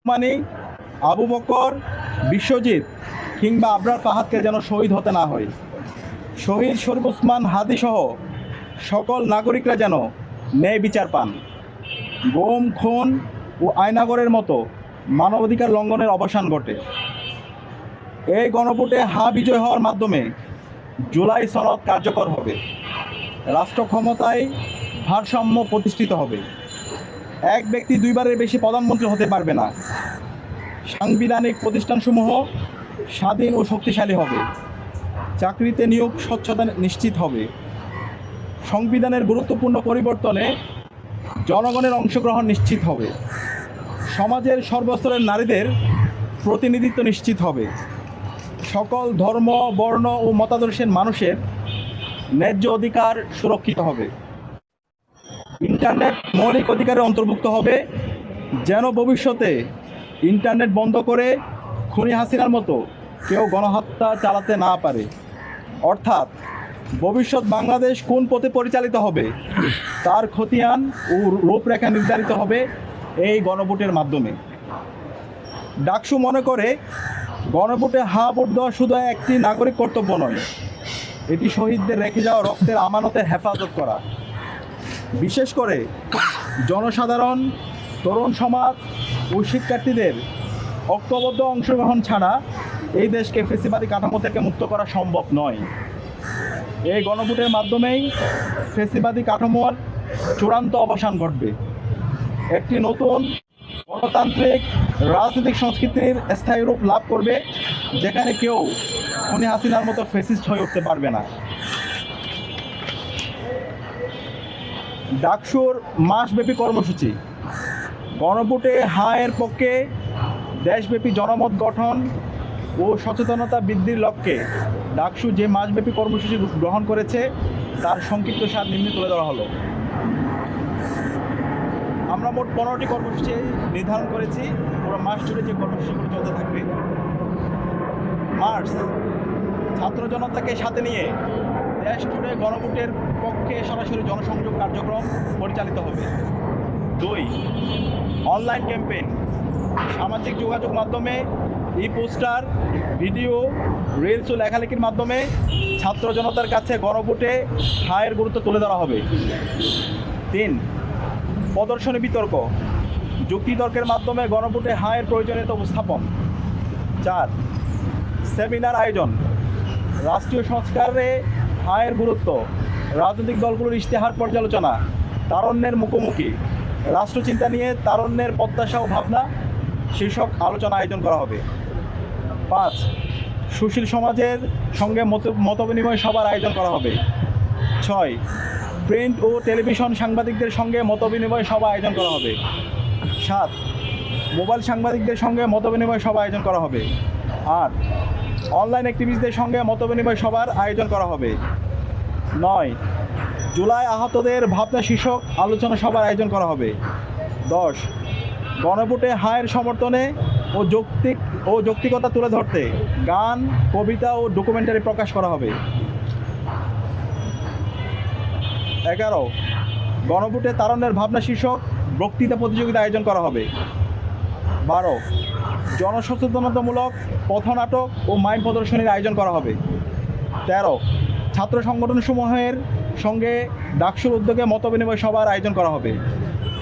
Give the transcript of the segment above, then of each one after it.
ওসমানী, আবু বকর, বিশ্বজিৎ কিংবা আবরার ফাহাদকে যেন শহীদ হতে না হয়। শহীদ শরীফ ওসমান হাদিসহ সকল নাগরিকরা যেন ন্যায় বিচার পান। গুম, খুন ও আয়নাগরের মতো মানবাধিকার লঙ্ঘনের অবসান ঘটে। এই গণভোটে বিজয় হওয়ার মাধ্যমে জুলাই সনদ কার্যকর হবে। রাষ্ট্র ক্ষমতায় ভারসাম্য প্রতিষ্ঠিত হবে। এক ব্যক্তি দুইবারের বেশি প্রধানমন্ত্রী হতে পারবে না। সাংবিধানিক প্রতিষ্ঠানসমূহ স্বাধীন ও শক্তিশালী হবে। চাকরিতে নিয়োগ স্বচ্ছতা নিশ্চিত হবে। সংবিধানের গুরুত্বপূর্ণ পরিবর্তনে জনগণের অংশগ্রহণ নিশ্চিত হবে। সমাজের সর্বস্তরের নারীদের প্রতিনিধিত্ব নিশ্চিত হবে। সকল ধর্ম, বর্ণ ও মতাদর্শের মানুষের ন্যায্য অধিকার সুরক্ষিত হবে। ইন্টারনেট মৌলিক অধিকারে অন্তর্ভুক্ত হবে, যেন ভবিষ্যতে ইন্টারনেট বন্ধ করে খুনি হাসিনার মতো কেউ গণহত্যা চালাতে না পারে। অর্থাৎ ভবিষ্যৎ বাংলাদেশ কোন পথে পরিচালিত হবে তার খতিয়ান ও রূপরেখা নির্ধারিত হবে এই গণভোটের মাধ্যমে। ডাকসু মনে করে গণভোটে ভোট দেওয়া শুধু একটি নাগরিক কর্তব্য নয়, এটি শহীদদের রেখে যাওয়া রক্তের আমানতের হেফাজত করা। বিশেষ করে জনসাধারণ, তরুণ সমাজ ও শিক্ষার্থীদের ঐক্যবদ্ধ অংশগ্রহণ ছাড়া এই দেশকে ফ্যাসিবাদী কাঠামো থেকে মুক্ত করা সম্ভব নয়। এই গণভোটের মাধ্যমেই ফ্যাসিবাদী কাঠামোর চূড়ান্ত অবসান ঘটবে। একটি নতুন গণতান্ত্রিক রাজনৈতিক সংস্কৃতির স্থায়ী রূপ লাভ করবে, যেখানে কেউ খুনি হাসিনার মতো ফ্যাসিস্ট হয়ে উঠতে পারবে না। ডাকসুর মাসব্যাপী কর্মসূচি। গণভোটে এর পক্ষে দেশব্যাপী জনমত গঠন ও সচেতনতা বৃদ্ধির লক্ষ্যে ডাকসু যে মাসব্যাপী কর্মসূচি গ্রহণ করেছে তার সংক্ষিপ্ত সার নিম্নে তুলে ধরা হলো। আমরা মোট 15টি কর্মসূচি নির্ধারণ করেছি। পুরো মাস জুড়ে যে কর্মসূচিগুলো চলতে থাকবে। মার্চ, ছাত্র জনতাকে সাথে নিয়ে দেশ জুড়ে গণভোটের পক্ষে সরাসরি জনসংযোগ কার্যক্রম পরিচালিত হবে। 2, অনলাইন ক্যাম্পেইন। সামাজিক যোগাযোগ মাধ্যমে পোস্টার, ভিডিও, রিলস ও লেখালেখির মাধ্যমে ছাত্র জনতার কাছে গণভোটে এর গুরুত্ব তুলে ধরা হবে। 3, প্রদর্শনী বিতর্ক। যুক্তিতর্কের মাধ্যমে গণভোটে এর প্রয়োজনীয়তা উপস্থাপন। 4, সেমিনার আয়োজন। রাষ্ট্রীয় সংস্কারে এর গুরুত্ব, রাজনৈতিক দলগুলোর ইশতেহার পর্যালোচনা, তারুণ্যের মুখোমুখি, রাষ্ট্রচিন্তা নিয়ে তারুণ্যের প্রত্যাশা ও ভাবনা শীর্ষক আলোচনা আয়োজন করা হবে। 5, সুশীল সমাজের সঙ্গে মতবিনিময় সভার আয়োজন করা হবে। 6, প্রিন্ট ও টেলিভিশন সাংবাদিকদের সঙ্গে মতবিনিময় সভা আয়োজন করা হবে। 7, মোবাইল সাংবাদিকদের সঙ্গে মতবিনিময় সভা আয়োজন করা হবে। 8, অনলাইন অ্যাক্টিভিস্টদের সঙ্গে মতবিনিময় সভার আয়োজন করা হবে। 9, জুলাই আহতদের ভাবনা শীর্ষক আলোচনা সভার আয়োজন করা হবে। 10, গণভোটে এর সমর্থনে ও যৌক্তিকতা তুলে ধরতে গান, কবিতা ও ডকুমেন্টারি প্রকাশ করা হবে। 11, গণভোটে তারুণ্যের ভাবনা শীর্ষক বক্তৃতা প্রতিযোগিতা আয়োজন করা হবে। 12, জনসচেতনতামূলক পথনাটক ও মাইম প্রদর্শনীর আয়োজন করা হবে। 13, ছাত্র সংগঠনসমূহের সঙ্গে ডাকসুর উদ্যোগে মতবিনিময় সভার আয়োজন করা হবে।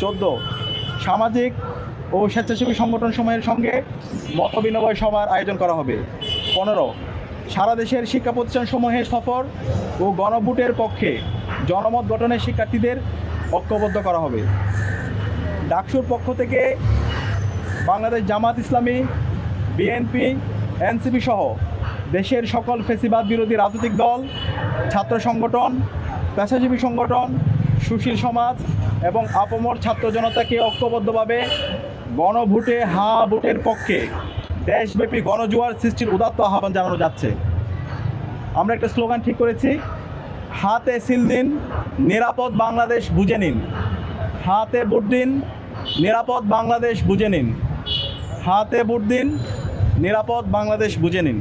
14, সামাজিক ও স্বেচ্ছাসেবী সংগঠনসমূহের সঙ্গে মতবিনিময় সভার আয়োজন করা হবে। 15, সারা দেশের শিক্ষা প্রতিষ্ঠানসমূহের সফর ও গণভোটের পক্ষে জনমত গঠনের শিক্ষার্থীদের ঐক্যবদ্ধ করা হবে। ডাকসুর পক্ষ থেকে বাংলাদেশ জামাত ইসলামী, বিএনপি, এনসিপি সহ দেশের সকল ফ্যাসিবাদ বিরোধী রাজনৈতিক দল, ছাত্র সংগঠন, পেশাজীবী সংগঠন, সুশীল সমাজ এবং আপামর ছাত্র জনতাকে ঐক্যবদ্ধভাবে গণভোটে ভোটের পক্ষে দেশব্যাপী গণজোয়ার সৃষ্টির উদাত্ত আহ্বান জানানো যাচ্ছে। আমরা একটা স্লোগান ঠিক করেছি, হাতে সিল দিন, নিরাপদ বাংলাদেশ বুঝে নিন। হাতে ভোট দিন, নিরাপদ বাংলাদেশ বুঝে নিন। হাতে ভোট দিন, নিরাপদ বাংলাদেশ বুঝে নিন।